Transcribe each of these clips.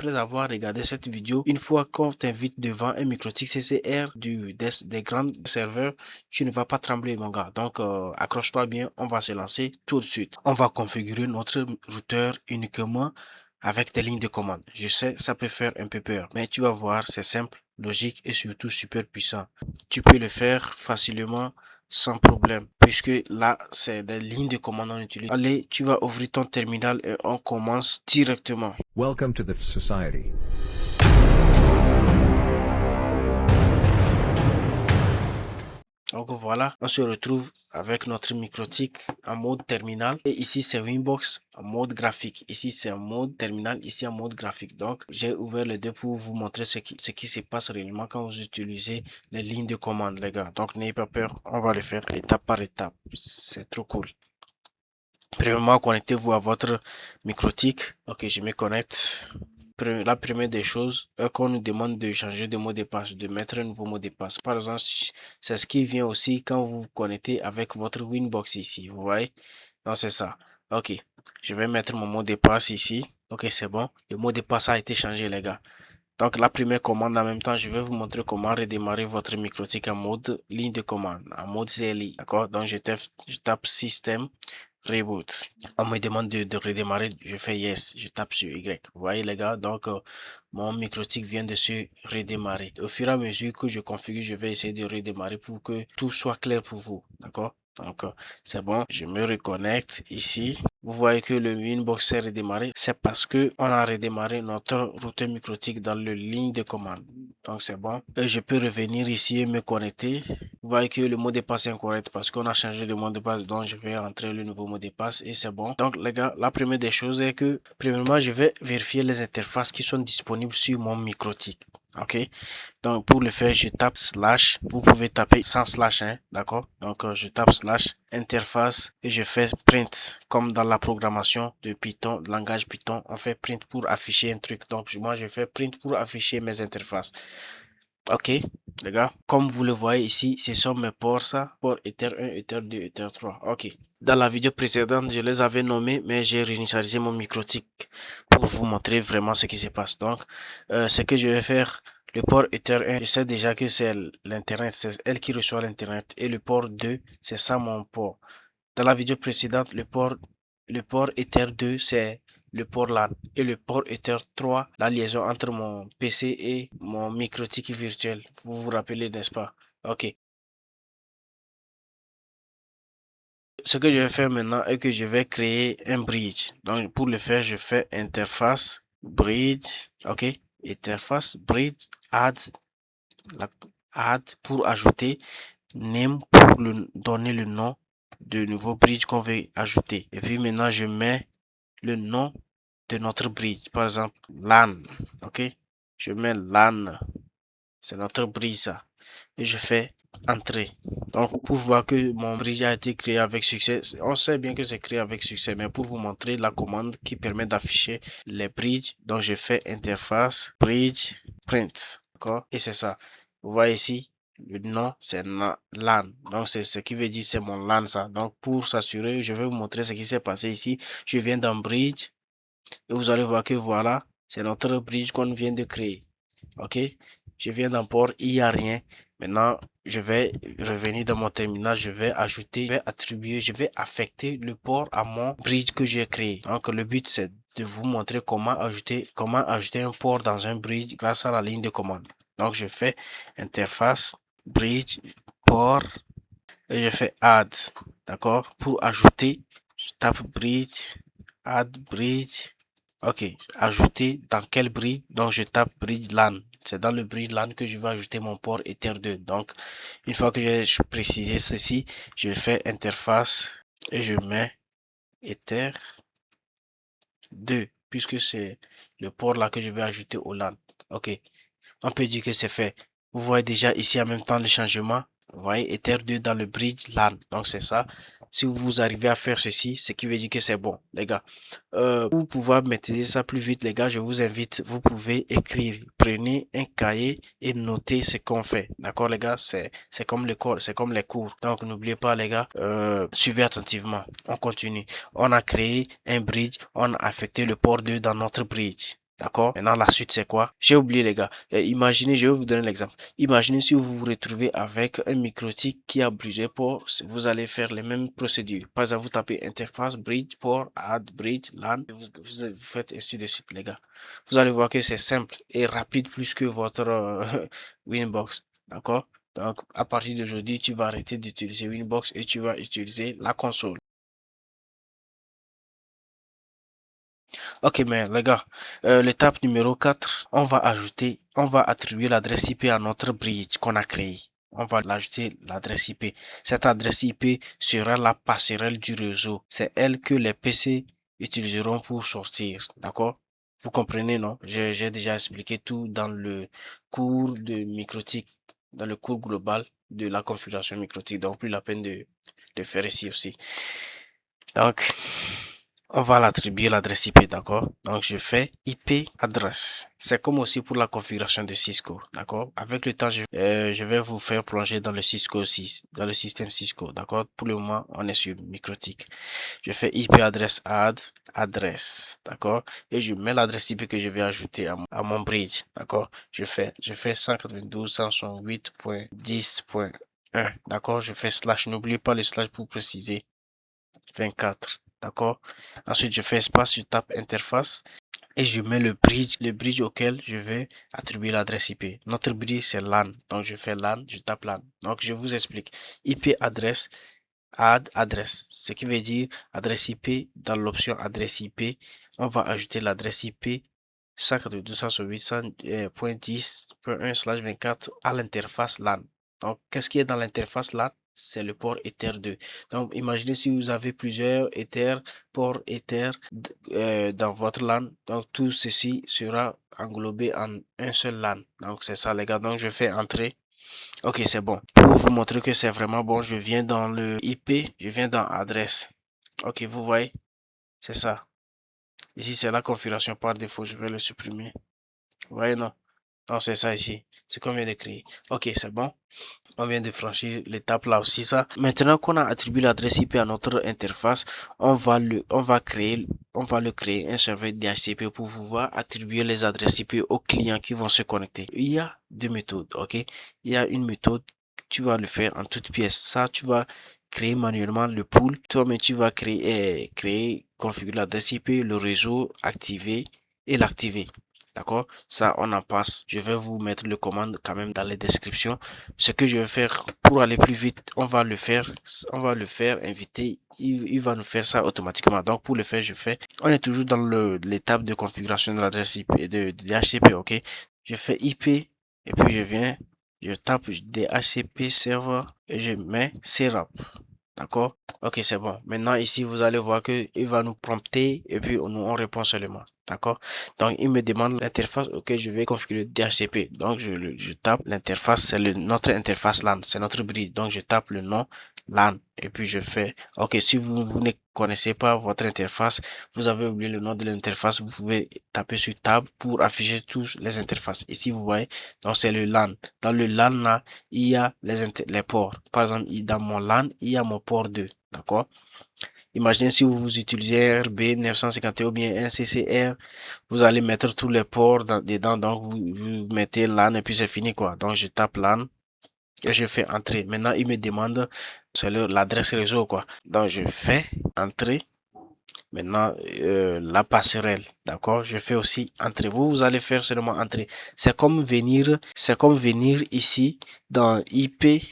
après avoir regardé cette vidéo, une fois qu'on t'invite devant un microtik CCR des grands serveurs, tu ne vas pas trembler mon gars. Donc accroche-toi bien, on va se lancer tout de suite. On va configurer notre routeur uniquement avec des lignes de commande. Je sais, ça peut faire un peu peur, mais tu vas voir, c'est simple, logique et surtout super puissant. Tu peux le faire facilement sans problème, puisque là, c'est des lignes de commande on utilise. Allez, tu vas ouvrir ton terminal et on commence directement. Welcome to the society. Donc voilà, on se retrouve avec notre microtik en mode terminal. Et ici, c'est Winbox en mode graphique. Ici, c'est en mode terminal, ici en mode graphique. Donc, j'ai ouvert les deux pour vous montrer ce qui se passe réellement quand vous utilisez les lignes de commande, les gars. Donc, n'ayez pas peur, on va le faire étape par étape. C'est trop cool. Premièrement, connectez-vous à votre microtik. Ok, je me connecte. La première des choses, qu'on nous demande de changer de mot de passe, de mettre un nouveau mot de passe. Par exemple, c'est ce qui vient aussi quand vous vous connectez avec votre Winbox ici. Vous voyez? Donc, c'est ça. Ok, je vais mettre mon mot de passe ici. Ok, c'est bon. Le mot de passe a été changé, les gars. Donc, la première commande, en même temps, je vais vous montrer comment redémarrer votre microtik en mode ligne de commande, en mode CLI. D'accord? Donc, je tape système. Reboot. On me demande de redémarrer, je fais yes, je tape sur Y. Vous voyez les gars, donc mon microtik vient de se redémarrer. Au fur et à mesure que je configure, je vais essayer de redémarrer pour que tout soit clair pour vous. D'accord? Donc c'est bon, je me reconnecte ici. Vous voyez que le Winbox s'est redémarré. C'est parce que on a redémarré notre routeur microtik dans le ligne de commande. Donc c'est bon. Et je peux revenir ici et me connecter. Vous voyez que le mot de passe est incorrect parce qu'on a changé de mot de passe. Donc je vais entrer le nouveau mot de passe et c'est bon. Donc les gars, la première des choses est que premièrement, je vais vérifier les interfaces qui sont disponibles sur mon microtik. Ok, donc pour le faire, je tape slash. Vous pouvez taper sans slash, hein, d'accord? Donc je tape slash interface et je fais print comme dans la programmation de Python, langage Python. On fait print pour afficher un truc. Donc moi je fais print pour afficher mes interfaces. Ok, les gars, comme vous le voyez ici, ce sont mes ports, ça, port Ether 1, Ether 2, Ether 3. Ok, dans la vidéo précédente, je les avais nommés, mais j'ai réinitialisé mon microtik pour vous montrer vraiment ce qui se passe. Donc, ce que je vais faire, le port Ether 1, je sais déjà que c'est l'internet, c'est elle qui reçoit l'internet, et le port 2, c'est ça mon port. Dans la vidéo précédente, le port Ether 2, c'est le port LAN et le port Ether 3, la liaison entre mon PC et mon microtik virtuel. Vous vous rappelez, n'est-ce pas? Ok. Ce que je vais faire maintenant est que je vais créer un bridge. Donc, pour le faire, je fais interface, bridge, ok. Interface, bridge, add, add pour ajouter, name pour donner le nom de nouveau bridge qu'on veut ajouter. Et puis maintenant, je mets le nom de notre bridge. Par exemple, LAN. Ok. Je mets LAN. C'est notre bridge ça. Et je fais entrer. Donc, pour voir que mon bridge a été créé avec succès, on sait bien que c'est créé avec succès, mais pour vous montrer la commande qui permet d'afficher les bridges, donc je fais interface, bridge, print. D'accord? Et c'est ça. Vous voyez ici, le nom, c'est LAN. Donc, c'est ce qui veut dire c'est mon LAN ça. Donc, pour s'assurer, je vais vous montrer ce qui s'est passé ici. Je viens dans bridge et vous allez voir que voilà, c'est notre bridge qu'on vient de créer. Ok? Je viens d'un port, il n'y a rien. Maintenant, je vais revenir dans mon terminal, je vais ajouter, je vais attribuer, je vais affecter le port à mon bridge que j'ai créé. Donc, le but, c'est de vous montrer comment ajouter un port dans un bridge grâce à la ligne de commande. Donc, je fais interface, bridge, port, et je fais add. D'accord? Pour ajouter, je tape bridge, add bridge. Ok, ajouter dans quel bridge? Donc, je tape bridge LAN. C'est dans le bridge LAN que je vais ajouter mon port Ether 2. Donc, une fois que j'ai précisé ceci, je fais interface et je mets Ether 2, puisque c'est le port là que je vais ajouter au LAN. Ok, on peut dire que c'est fait. Vous voyez déjà ici en même temps le changement. Vous voyez Ether 2 dans le bridge LAN. Donc, c'est ça. Si vous arrivez à faire ceci, ce qui veut dire que c'est bon, les gars. Pour pouvoir maîtriser ça plus vite, les gars, je vous invite, vous pouvez écrire. Prenez un cahier et notez ce qu'on fait. D'accord, les gars? C'est comme l'école, c'est comme les cours. Donc, n'oubliez pas, les gars, suivez attentivement. On continue. On a créé un bridge, on a affecté le port 2 dans notre bridge. D'accord? Maintenant, la suite, c'est quoi? J'ai oublié, les gars. Imaginez, je vais vous donner l'exemple. Imaginez si vous vous retrouvez avec un microtique qui a plusieurs ports. Vous allez faire les mêmes procédures. Par exemple, vous tapez interface, bridge, port, add, bridge, LAN. Vous faites ainsi de suite, les gars. Vous allez voir que c'est simple et rapide plus que votre Winbox. D'accord? Donc, à partir d'aujourd'hui, tu vas arrêter d'utiliser Winbox et tu vas utiliser la console. Ok, mais les gars, l'étape numéro 4, on va attribuer l'adresse IP à notre bridge qu'on a créé. On va l'ajouter l'adresse IP. Cette adresse IP sera la passerelle du réseau. C'est elle que les PC utiliseront pour sortir. D'accord? Vous comprenez, non? J'ai déjà expliqué tout dans le cours de Microtik, dans le cours global de la configuration Microtik. Donc, plus la peine de faire ici aussi. Donc, on va l'attribuer l'adresse IP, d'accord? Donc, je fais IP adresse. C'est comme aussi pour la configuration de Cisco, d'accord? Avec le temps, je vais vous faire plonger dans le Cisco 6, dans le système Cisco, d'accord? Pour le moment, on est sur Microtik. Je fais IP adresse add adresse, d'accord? Et je mets l'adresse IP que je vais ajouter à mon bridge, d'accord? Je fais 192.168.10.1, d'accord? Je fais slash, n'oubliez pas le slash pour préciser. 24, d'accord? Ensuite, je fais espace, je tape interface et je mets le bridge auquel je vais attribuer l'adresse IP. Notre bridge, c'est LAN. Donc, je fais LAN, je tape LAN. Donc, je vous explique. IP adresse, add adresse. Ce qui veut dire adresse IP. Dans l'option adresse IP, on va ajouter l'adresse IP 192.168.10.1/24 à l'interface LAN. Donc, qu'est-ce qui est dans l'interface LAN? C'est le port Ether 2. Donc, imaginez si vous avez plusieurs ports Ether dans votre LAN. Donc, tout ceci sera englobé en un seul LAN. Donc, c'est ça, les gars. Donc, je fais entrer. Ok, c'est bon. Pour vous montrer que c'est vraiment bon, je viens dans le IP, je viens dans adresse. Ok, vous voyez, c'est ça. Ici, c'est la configuration par défaut. Je vais le supprimer. Vous voyez, non? Non, c'est ça ici. C'est qu'on vient de créer. Ok, c'est bon. On vient de franchir l'étape là aussi, ça. Maintenant qu'on a attribué l'adresse IP à notre interface, on va le créer un serveur DHCP pour pouvoir attribuer les adresses IP aux clients qui vont se connecter. Il y a deux méthodes, ok? Il y a une méthode, tu vas le faire en toute pièce. Ça, tu vas créer manuellement le pool. Toi-même, tu vas configurer l'adresse IP, le réseau, activer et l'activer. D'accord? Ça, on en passe. Je vais vous mettre le commande quand même dans les descriptions. Ce que je vais faire pour aller plus vite, on va le faire inviter. Il va nous faire ça automatiquement. Donc, pour le faire, on est toujours dans l'étape de configuration de l'adresse IP et de DHCP, ok? Je fais IP et puis je tape DHCP server et je mets serap. D'accord? Ok, c'est bon. Maintenant, ici, vous allez voir que il va nous prompter et puis on répond seulement. D'accord? Donc, il me demande l'interface auquel je vais configurer DHCP. Donc, je tape l'interface, c'est notre interface LAN, c'est notre bridge. Donc, je tape le nom LAN et puis je fais, ok, si vous ne connaissez pas votre interface, vous avez oublié le nom de l'interface, vous pouvez taper sur Tab pour afficher toutes les interfaces. Ici, vous voyez, donc c'est le LAN. Dans le LAN là, il y a les ports. Par exemple, dans mon LAN, il y a mon port 2. D'accord? Imaginez si vous utilisez RB 951 ou bien un CCR, vous allez mettre tous les ports dedans, donc vous mettez LAN et puis c'est fini quoi. Donc je tape LAN et je fais entrer. Maintenant il me demande c'est l'adresse réseau quoi. Donc je fais entrer. Maintenant la passerelle, d'accord. Je fais aussi entrer. Vous allez faire seulement entrer. C'est comme venir ici dans IP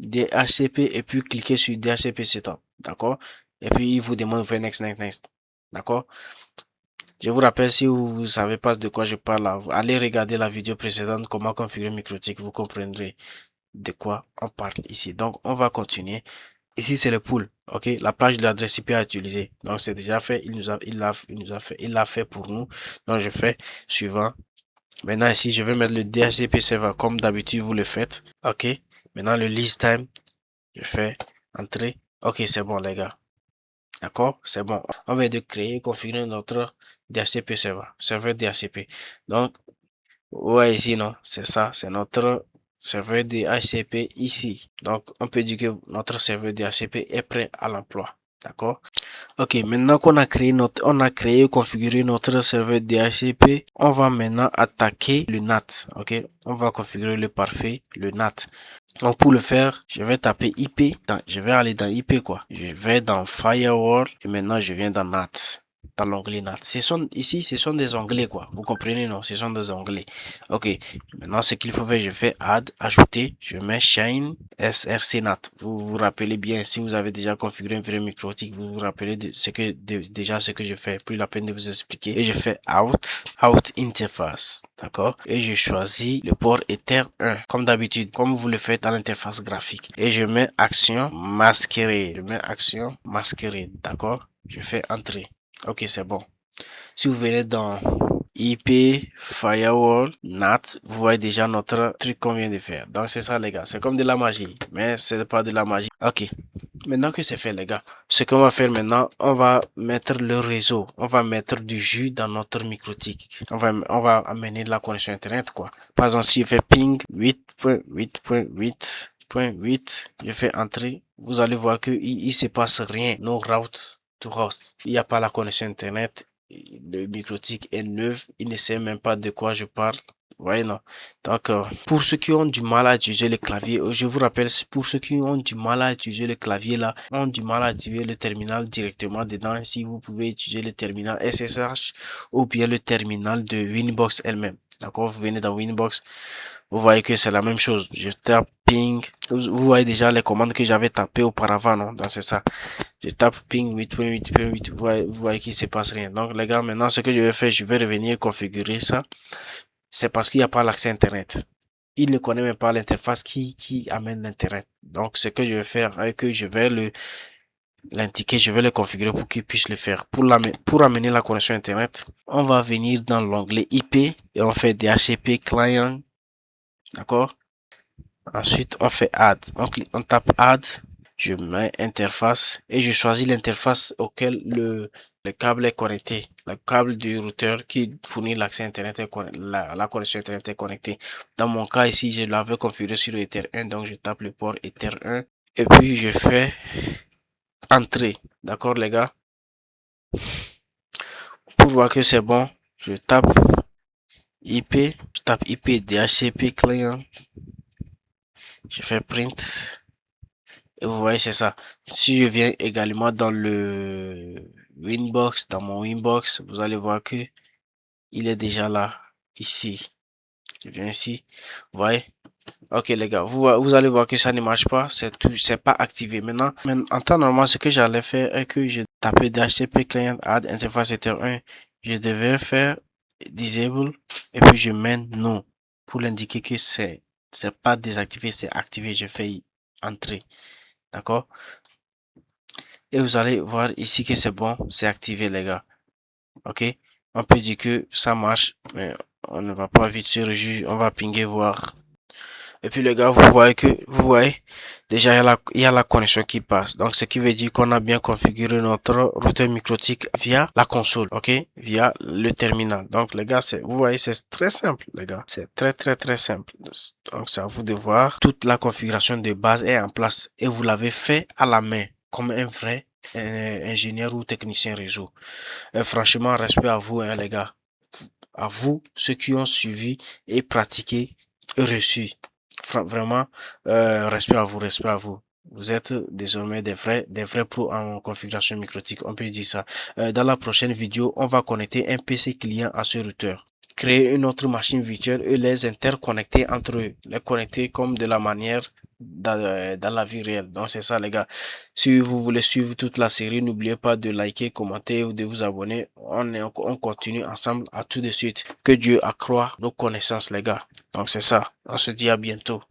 DHCP et puis cliquer sur DHCP setup, d'accord? Et puis il vous demande de faire next, next, next, d'accord? Je vous rappelle, si vous ne savez pas de quoi je parle, allez regarder la vidéo précédente, comment configurer Microtik, vous comprendrez de quoi on parle ici. Donc, on va continuer. Ici, c'est le pool, ok? La page de l'adresse IP à utiliser. Donc, c'est déjà fait. Il l'a fait pour nous. Donc, je fais suivant. Maintenant, ici, je vais mettre le DHCP server comme d'habitude, vous le faites, ok? Maintenant, le list time. Je fais entrer. Ok, c'est bon, les gars. D'accord? C'est bon. On vient de créer, configurer notre DHCP serveur DHCP. Donc, ouais, ici, non, c'est ça, c'est notre serveur DHCP ici. Donc, on peut dire que notre serveur DHCP est prêt à l'emploi. D'accord? Ok, maintenant qu'on a créé et configuré notre serveur DHCP, on va maintenant attaquer le NAT. Ok, on va configurer le parfait, le NAT. Donc pour le faire, je vais taper IP, je vais aller dans IP quoi. Je vais dans Firewall et maintenant je viens dans NAT. Dans l'onglet NAT. Ici, ce sont des onglets quoi. Vous comprenez non? Ce sont des onglets. Ok. Maintenant, ce qu'il faut faire, je fais Add, ajouter. Je mets Shine SRC NAT. Vous vous rappelez bien, si vous avez déjà configuré un vrai microtique, vous vous rappelez déjà ce que je fais. Plus la peine de vous expliquer. Et je fais Out Interface. D'accord? Et je choisis le port Ether 1. Comme d'habitude, comme vous le faites dans l'interface graphique. Et je mets Action Masquerade. Je mets Action Masquerade. D'accord? Je fais Entrée. Ok, c'est bon. Si vous venez dans IP, Firewall, NAT, vous voyez déjà notre truc qu'on vient de faire. Donc c'est ça les gars, c'est comme de la magie, mais c'est pas de la magie. Ok, maintenant que c'est fait les gars, ce qu'on va faire maintenant, on va mettre le réseau, on va mettre du jus dans notre microtique. On va amener la connexion internet quoi. Par exemple, si je fais ping 8.8.8.8, je fais entrer, vous allez voir que il se passe rien, no route to host. Il n'y a pas la connexion internet. Le microtique est neuf, il ne sait même pas de quoi je parle. Vous voyez, non? Donc, pour ceux qui ont du mal à utiliser le clavier, je vous rappelle, pour ceux qui ont du mal à utiliser le clavier là, ont du mal à utiliser le terminal directement dedans, si vous pouvez utiliser le terminal SSH ou bien le terminal de Winbox elle-même. D'accord? Vous venez dans Winbox, vous voyez que c'est la même chose. Je tape ping. Vous voyez déjà les commandes que j'avais tapées auparavant, non? Donc, c'est ça. Je tape ping 8.8.8, vous voyez qu'il se passe rien. Donc les gars, maintenant ce que je vais faire, je vais revenir configurer ça. C'est parce qu'il n'y a pas l'accès internet. Il ne connaît même pas l'interface qui amène l'internet. Donc ce que je vais faire, c'est que je vais l'indiquer, je vais le configurer pour qu'il puisse le faire. Pour amener la connexion internet, on va venir dans l'onglet IP et on fait DHCP client. D'accord? Ensuite, on fait add. Donc on tape add. Je mets interface et je choisis l'interface auquel le câble est connecté. Le câble du routeur qui fournit l'accès internet, la connexion internet est connectée. Dans mon cas ici, je l'avais configuré sur Ether 1, donc je tape le port Ether 1 et puis je fais entrer. D'accord les gars? Pour voir que c'est bon, je tape IP DHCP client. Je fais print. Et vous voyez, c'est ça. Si je viens également dans le Winbox, dans mon Winbox, vous allez voir que il est déjà là, ici. Je viens ici. Vous voyez? Ok, les gars, vous allez voir que ça ne marche pas. C'est pas activé. Maintenant, en temps normal, ce que j'allais faire est que je tapais DHCP client add interface ether 1. Je devais faire disable et puis je mets non pour l'indiquer que c'est pas désactivé, c'est activé. Je fais entrer. D'accord? Et vous allez voir ici que c'est bon, c'est activé les gars. Ok, on peut dire que ça marche, mais on ne va pas vite sur le juge, on va pinguer voir. Et puis les gars, vous voyez déjà il y a la connexion qui passe. Donc ce qui veut dire qu'on a bien configuré notre routeur microtique via la console, ok, via le terminal. Donc les gars, vous voyez, c'est très simple les gars, c'est très simple. Donc c'est à vous de voir, toute la configuration de base est en place et vous l'avez fait à la main comme un vrai ingénieur ou technicien réseau. Franchement, respect à vous hein, les gars, à vous ceux qui ont suivi et pratiqué et reçu. Vraiment, respect à vous, respect à vous. Vous êtes désormais des vrais pros en configuration microtique, on peut dire ça. Dans la prochaine vidéo, on va connecter un PC client à ce routeur. Créer une autre machine virtuelle et les interconnecter entre eux. Les connecter comme de la manière dans la vie réelle. Donc c'est ça les gars. Si vous voulez suivre toute la série, n'oubliez pas de liker, commenter ou de vous abonner. On continue ensemble. À tout de suite. Que Dieu accroît nos connaissances les gars. Donc c'est ça. On se dit à bientôt.